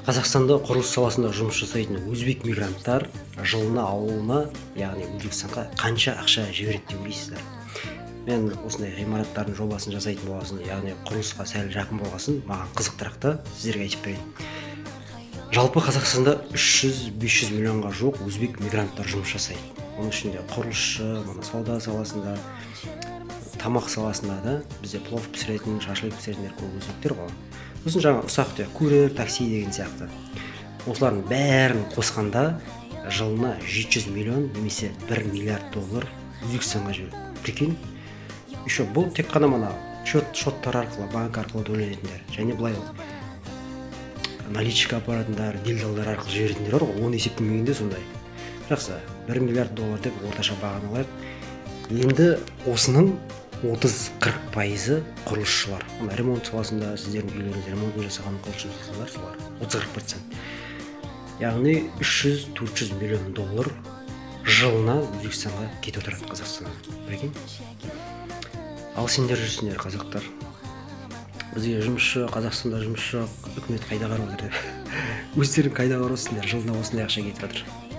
Қазақстанда құрылыс саласында жұмыс жасайтын өзбек мигранттар жылына ауылына, яғни Өзбекстанға қанша ақша жібереді деп ойлайсыздар? Мен осындай ғимараттардың жобасын жасайтын болғасын, яғни құрылысқа сәл жақын болғасын, маған қызықтырақ та сіздерге айтып берейін. Жалпы Қазақстанда 300-500 миллионға жуық өзбек мигранттар жұмыс жасайды. Оның ішінде құрылысшы, сауда саласында, тамақ саласында да бізде плов пісіретін, шашлык пісіретіндер көп өзбектер ғой. Сосын жаңа ұсақ курьер, такси деген сияқты. Осылардың бәрін қосқанда жылына 700 миллион немесе 1 миллиард доллар Өзбекстанға жібереді. Прикинь? Еще бұл тек қана шоттар арқылы, банк арқылы төленетіндер. Және былай наличка апаратындар, делдалдар арқылы жіберетіндер бар ғой, оны есептемегенде сондай. Жақсы, 1 миллиард доллар деп орташа бағаны алайық. Енді осының 30-40% құрылысшылар. Ремонт саласында сіздердің үйлеріңізде ремонтын жасаған құрылысшылар солар 30-40%. Яғни 300-400 миллион доллар жылына Өзбекстанға кетіп отырады Қазақстаннан. Прикинь? Ал сендер жүрсіңдер, қазақтар. Бізге жұмысшы, Қазақстанда жұмысшы, үкімет қайда қарап отыр? Өздерің қайда қарап отырсыңдар? Жылына осындай ақша кетіп жатыр.